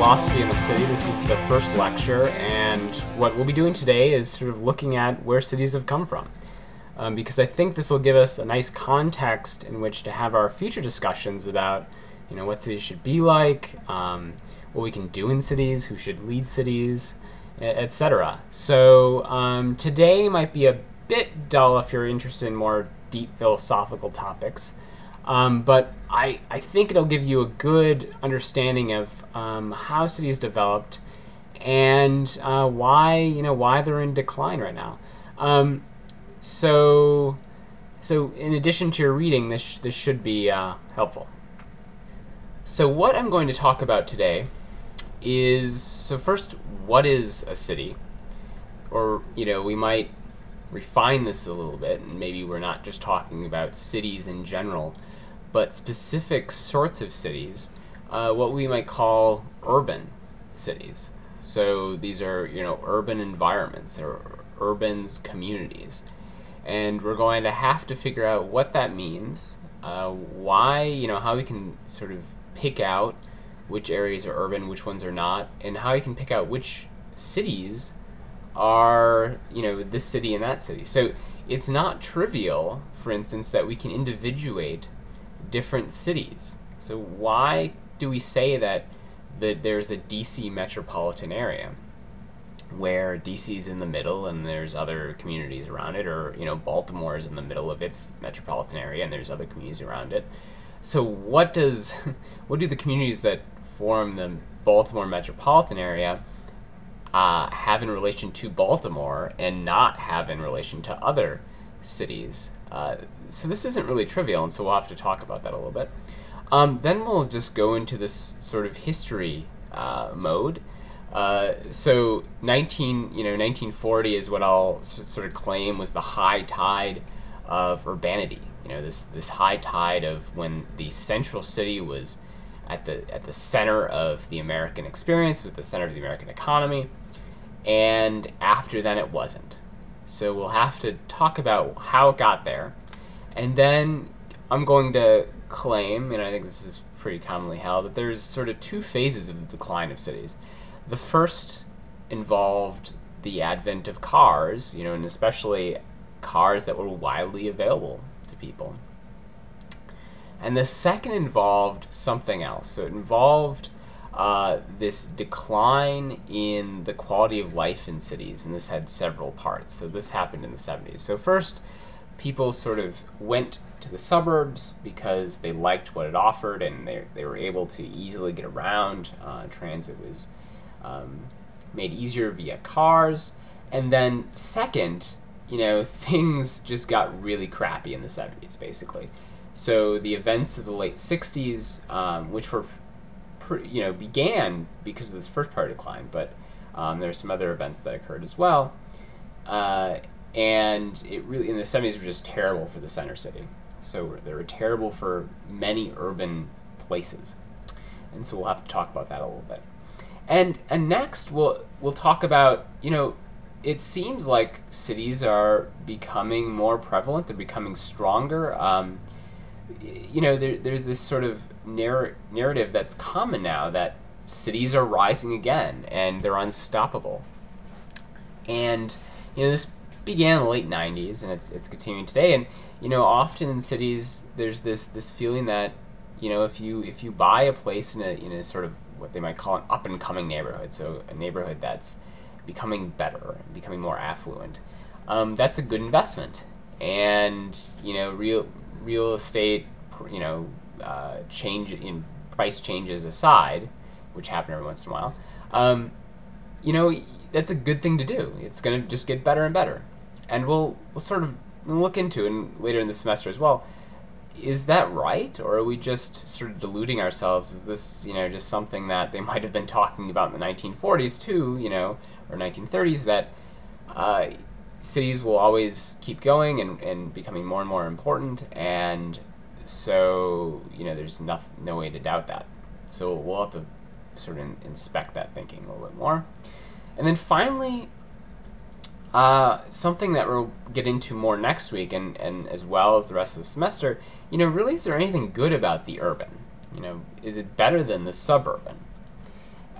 Philosophy of a City. This is the first lecture, and what we'll be doing today is sort of looking at where cities have come from. Because I think this will give us a nice context in which to have our future discussions about, what cities should be like, what we can do in cities, who should lead cities, etc. So today might be a bit dull if you're interested in more deep philosophical topics. But I think it'll give you a good understanding of how cities developed and why they're in decline right now. So in addition to your reading, this should be helpful. So what I'm going to talk about today is, so first, what is a city? Or, we might refine this a little bit, and maybe we're not just talking about cities in general, but specific sorts of cities, what we might call urban cities. So these are, urban environments or urban communities. And we're going to have to figure out what that means, why, how we can sort of pick out which areas are urban, which ones are not, and how you can pick out which cities are, this city and that city. So it's not trivial, for instance, that we can individuate different cities. So why do we say that there's a DC metropolitan area where DC is in the middle and there's other communities around it, or Baltimore is in the middle of its metropolitan area and there's other communities around it? So what do the communities that form the Baltimore metropolitan area have in relation to Baltimore and not have in relation to other cities? So this isn't really trivial, and so we'll have to talk about that a little bit. Then we'll just go into this sort of history mode. So 1940 is what I'll sort of claim was the high tide of urbanity. This high tide of when the central city was at the center of the American experience, was at the center of the American economy, and after then it wasn't. So we'll have to talk about how it got there, and then I'm going to claim, and I think this is pretty commonly held, that there's sort of two phases of the decline of cities. The first involved the advent of cars, and especially cars that were widely available to people. And the second involved something else. So it involved this decline in the quality of life in cities, and this had several parts. So this happened in the 70s. So first, people sort of went to the suburbs because they liked what it offered, and they were able to easily get around. Transit was made easier via cars. And then second, things just got really crappy in the 70s, basically. So the events of the late 60s, which were began because of this first part of decline, but there are some other events that occurred as well. And it really, in the 70s, were just terrible for the center city. So they were terrible for many urban places. And so we'll have to talk about that a little bit. And next, we'll talk about, it seems like cities are becoming more prevalent. They're becoming stronger. There's this sort of narrative that's common now that cities are rising again and they're unstoppable. And this began in the late 90s, and it's continuing today. And often in cities there's this feeling that if you buy a place in a sort of what they might call an up and coming neighborhood, so a neighborhood that's becoming better, becoming more affluent, that's a good investment. And real estate, change in price changes aside, which happen every once in a while, that's a good thing to do. It's going to just get better and better. And we'll sort of look into, and later in the semester as well, is that right, or are we just sort of deluding ourselves? Is this, just something that they might have been talking about in the 1940s too, or 1930s, that cities will always keep going and becoming more and more important, and so there's no way to doubt that. So we'll have to sort of inspect that thinking a little bit more. And then finally, something that we'll get into more next week, and as well as the rest of the semester, really, is there anything good about the urban? Is it better than the suburban?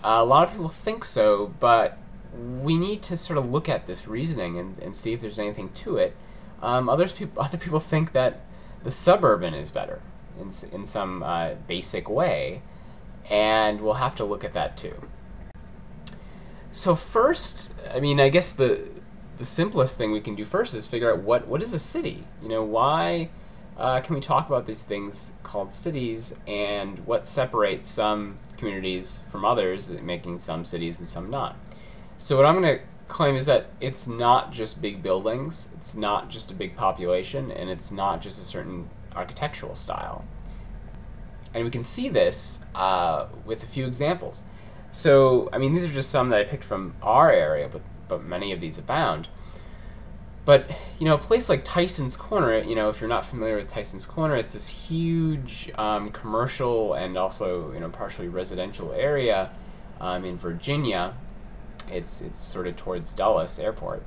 A lot of people think so, but we need to sort of look at this reasoning and see if there's anything to it. Other people think that the suburban is better in some basic way, and we'll have to look at that too. So first, I mean, I guess the simplest thing we can do first is figure out what is a city. You know, why can we talk about these things called cities, and what separates some communities from others, making some cities and some not? So what I'm going to claim is that it's not just big buildings, it's not just a big population, and it's not just a certain architectural style. And we can see this with a few examples. So, I mean, these are just some that I picked from our area, but many of these abound. But, you know, a place like Tyson's Corner, you know, if you're not familiar with Tyson's Corner, it's this huge commercial and also, you know, partially residential area in Virginia. It's sort of towards Dulles Airport.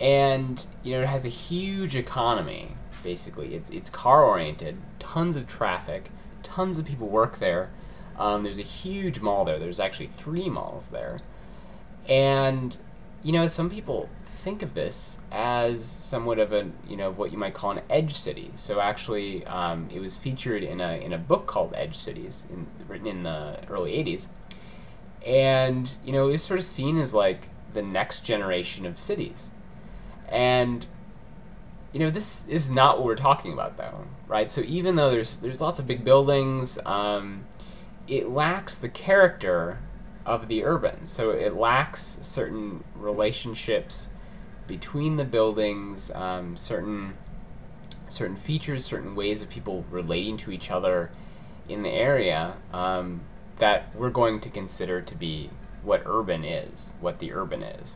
And, you know, it has a huge economy, basically. It's car-oriented, tons of traffic, tons of people work there. There's a huge mall there. There's actually 3 malls there. And, you know, some people think of this as somewhat of a, you know, what you might call an edge city. So actually, it was featured in a book called Edge Cities, written in the early 80s. And, you know, it was sort of seen as like the next generation of cities. And, you know, this is not what we're talking about, though, right? So even though there's lots of big buildings, it lacks the character of the urban. So it lacks certain relationships between the buildings, certain features, certain ways of people relating to each other in the area that we're going to consider to be what urban is, what the urban is.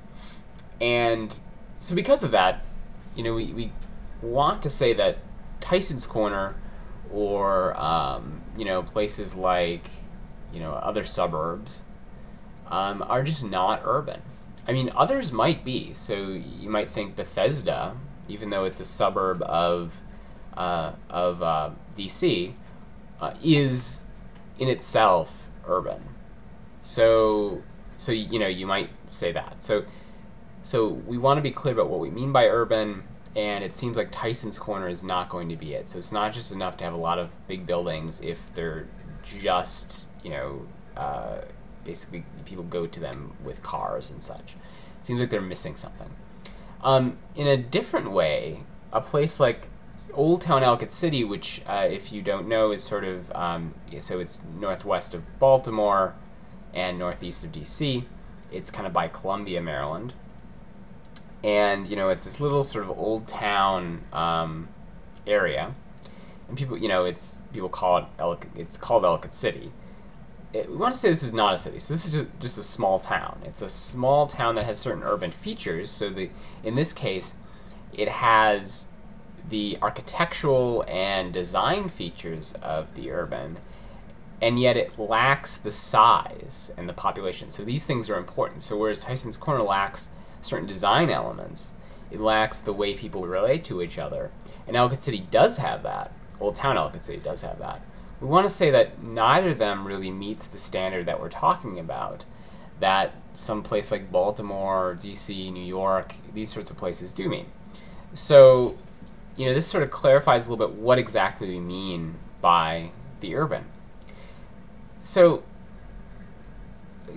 And so because of that, you know, we want to say that Tyson's Corner or, you know, places like, you know, other suburbs are just not urban. I mean, others might be. So you might think Bethesda, even though it's a suburb of DC, is in itself urban. So you know, you might say that. So we want to be clear about what we mean by urban, and it seems like Tyson's Corner is not going to be it. So it's not just enough to have a lot of big buildings if they're just, you know, basically people go to them with cars and such. It seems like they're missing something. In a different way, a place like Old Town Ellicott City, which if you don't know is sort of, so it's northwest of Baltimore and northeast of DC. It's kind of by Columbia, Maryland. And, you know, it's this little sort of old town area. And people, you know, people call it it's called Ellicott City. We want to say this is not a city, so this is just a small town. It's a small town that has certain urban features. So in this case, it has the architectural and design features of the urban, and yet it lacks the size and the population. So these things are important. So whereas Tyson's Corner lacks certain design elements, it lacks the way people relate to each other. And Ellicott City does have that. Old Town Ellicott City does have that. We want to say that neither of them really meets the standard that we're talking about, that some place like Baltimore, DC, New York, these sorts of places do mean. So, you know, this sort of clarifies a little bit what exactly we mean by the urban. So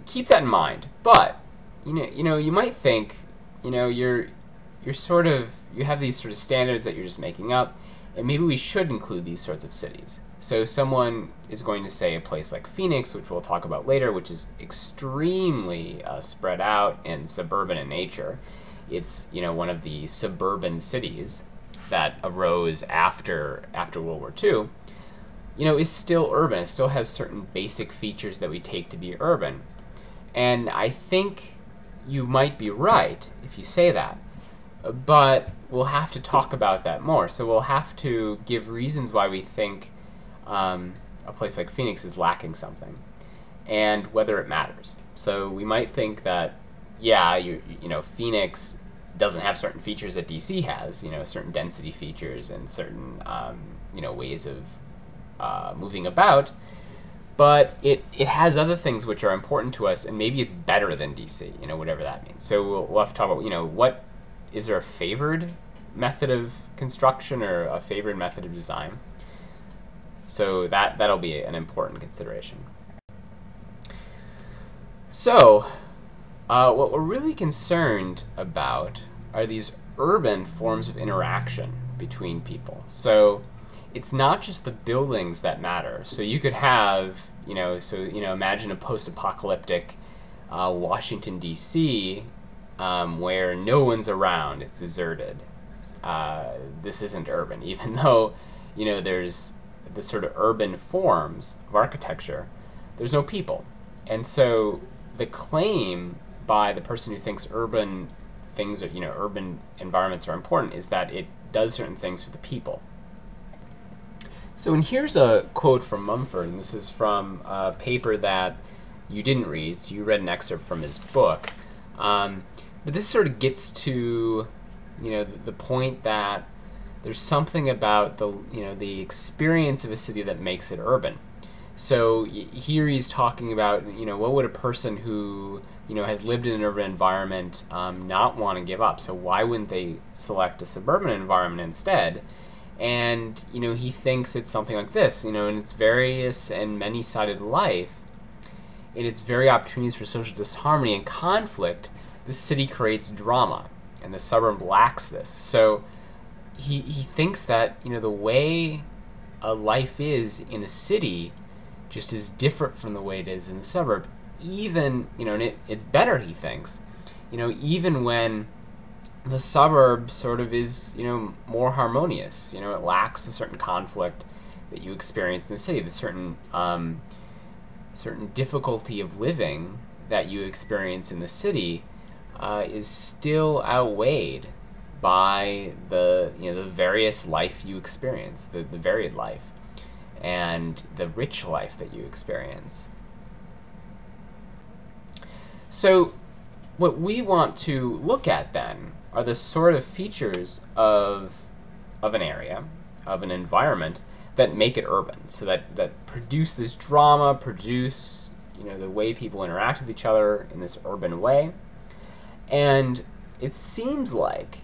keep that in mind. But you know, you might think, you know, you have these sort of standards that you're just making up, and maybe we should include these sorts of cities. So someone is going to say a place like Phoenix, which we'll talk about later, which is extremely spread out and suburban in nature. It's, you know, one of the suburban cities that arose after World War II, you know, is still urban. It still has certain basic features that we take to be urban. And I think you might be right if you say that, but we'll have to talk about that more. So we'll have to give reasons why we think a place like Phoenix is lacking something, and whether it matters. So we might think that, yeah, you know, Phoenix doesn't have certain features that DC has, you know, certain density features and certain, you know, ways of moving about, but it has other things which are important to us, and maybe it's better than DC, whatever that means. So we'll have to talk about, what is there a favored method of construction or a favored method of design? So that'll be an important consideration. So what we're really concerned about are these urban forms of interaction between people. So it's not just the buildings that matter. So you could have, imagine a post-apocalyptic Washington, D.C., where no one's around, it's deserted. This isn't urban, even though, there's the sort of urban forms of architecture, there's no people. And so the claim by the person who thinks urban things are, urban environments are important is that it does certain things for the people. So, and here's a quote from Mumford, and this is from a paper that you didn't read, so you read an excerpt from his book. But this sort of gets to, the point that there's something about the experience of a city that makes it urban. So here he's talking about, what would a person who, has lived in an urban environment not want to give up? So why wouldn't they select a suburban environment instead? And, he thinks it's something like this, in its various and many-sided life, in its very opportunities for social disharmony and conflict, the city creates drama, and the suburb lacks this. So he thinks that, the way a life is in a city just is different from the way it is in the suburb. Even, and it's better, he thinks, even when the suburb sort of is, more harmonious. It lacks a certain conflict that you experience in the city, the certain difficulty of living that you experience in the city is still outweighed by the various life you experience, the varied life, and the rich life that you experience. So what we want to look at then are the sort of features of an area, of an environment, that make it urban, so that produce this drama, produce the way people interact with each other in this urban way. And it seems like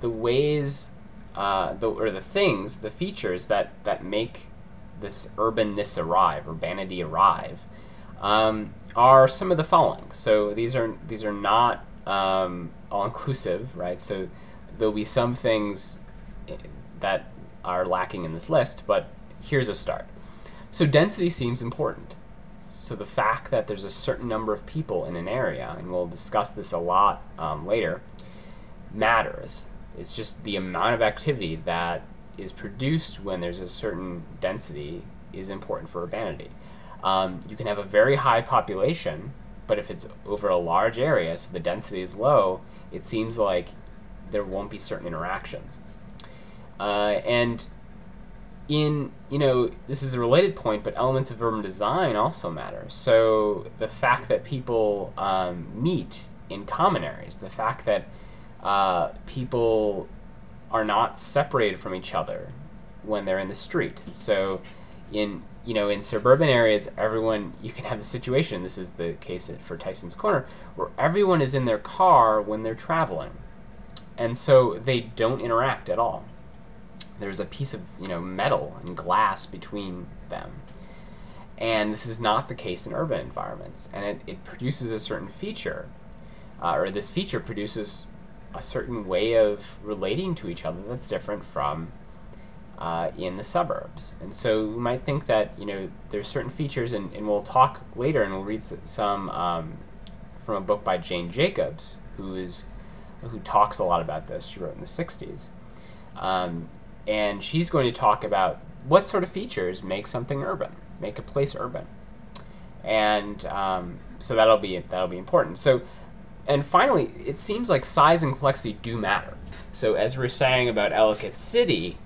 the ways, the features that make this urbanness arrive, urbanity arrive, are some of the following. So these are not all-inclusive, right? So there'll be some things that are lacking in this list, but here's a start. So density seems important. So the fact that there's a certain number of people in an area, and we'll discuss this a lot later, matters. It's just the amount of activity that is produced when there's a certain density is important for urbanity. You can have a very high population, but if it's over a large area, so the density is low, it seems like there won't be certain interactions. And in, this is a related point, but elements of urban design also matter. So the fact that people meet in common areas, the fact that people are not separated from each other when they're in the street. So in suburban areas, you can have the situation, this is the case for Tyson's Corner, where everyone is in their car when they're traveling. And so they don't interact at all. There's a piece of metal and glass between them. And this is not the case in urban environments. And it produces a certain feature, or this feature produces a certain way of relating to each other that's different from in the suburbs. And so we might think that there's certain features, and we'll talk later, and we'll read some from a book by Jane Jacobs, who talks a lot about this. She wrote in the 60s. And she's going to talk about what sort of features make something urban, make a place urban. And so that'll be important. So, and finally, it seems like size and complexity do matter. So as we're saying about Ellicott City,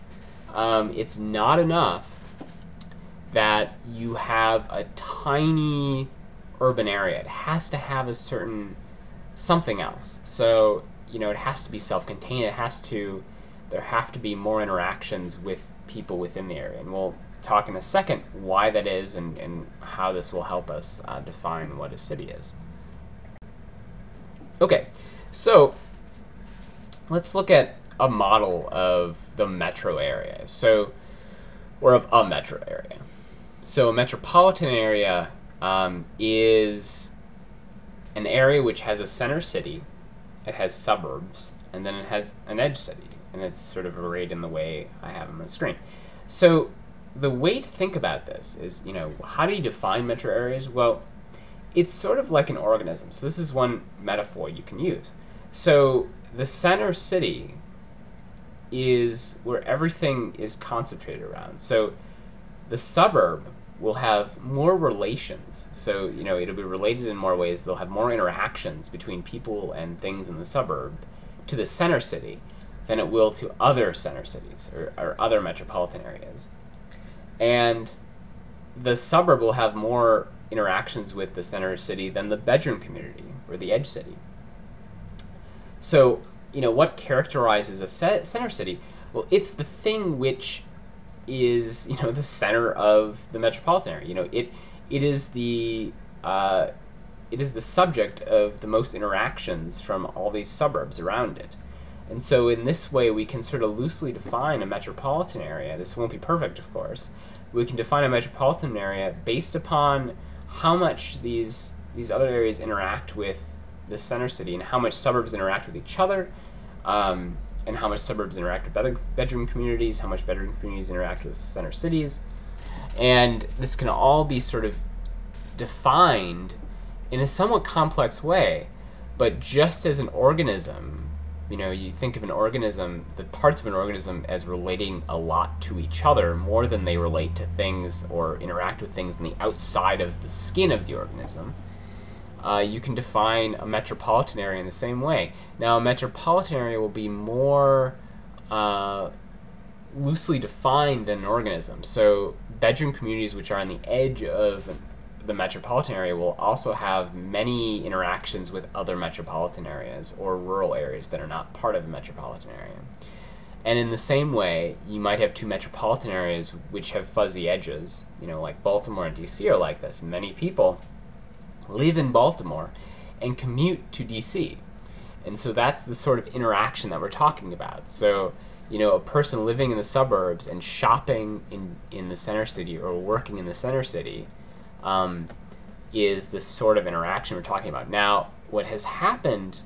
it's not enough that you have a tiny urban area. It has to have a certain something else. So, it has to be self-contained. There have to be more interactions with people within the area. And we'll talk in a second why that is and how this will help us define what a city is. Okay, so let's look at a model of the metro area, or of a metro area. So a metropolitan area is an area which has a center city, it has suburbs, and then it has an edge city, and it's sort of arrayed in the way I have on the screen. So the way to think about this is, how do you define metro areas? Well, it's sort of like an organism. So this is one metaphor you can use. So the center city is where everything is concentrated around. So the suburb will have more relations. So, it'll be related in more ways. They'll have more interactions between people and things in the suburb to the center city than it will to other center cities or other metropolitan areas. And the suburb will have more interactions with the center city than the bedroom community or the edge city. So, what characterizes a center city? Well, it's the thing which is, the center of the metropolitan area. It is the subject of the most interactions from all these suburbs around it. And so in this way, we can sort of loosely define a metropolitan area. This won't be perfect, of course. We can define a metropolitan area based upon how much these other areas interact with the center city and how much suburbs interact with each other, and how much suburbs interact with bedroom communities, how much bedroom communities interact with center cities. And this can all be sort of defined in a somewhat complex way, but just as an organism, you think of an organism, the parts of an organism as relating a lot to each other more than they relate to things or interact with things on the outside of the skin of the organism. You can define a metropolitan area in the same way. Now, a metropolitan area will be more loosely defined than an organism. So bedroom communities which are on the edge of the metropolitan area will also have many interactions with other metropolitan areas or rural areas that are not part of the metropolitan area. And in the same way, you might have two metropolitan areas which have fuzzy edges, like Baltimore and DC are like this. Many people live in Baltimore and commute to DC. And so that's the sort of interaction that we're talking about. So, a person living in the suburbs and shopping in the center city or working in the center city is this sort of interaction we're talking about. Now, what has happened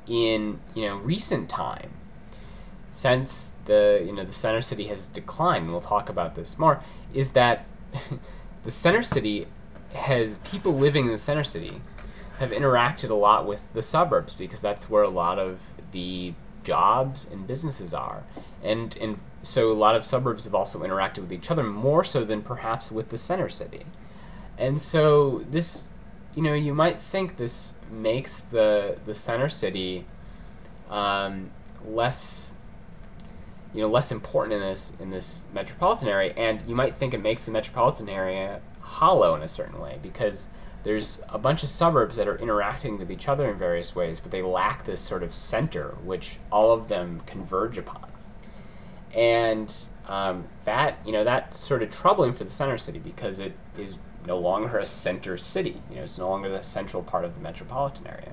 in recent time, since the center city has declined, and we'll talk about this more, is that the center city people living in the center city have interacted a lot with the suburbs because that's where a lot of the jobs and businesses are. And so a lot of suburbs have also interacted with each other more so than perhaps with the center city. And so this, you might think this makes the center city less important in this metropolitan area, and you might think it makes the metropolitan area hollow in a certain way because there's a bunch of suburbs that are interacting with each other in various ways, but they lack this sort of center which all of them converge upon. And that's sort of troubling for the center city because it is no longer a center city. It's no longer the central part of the metropolitan area.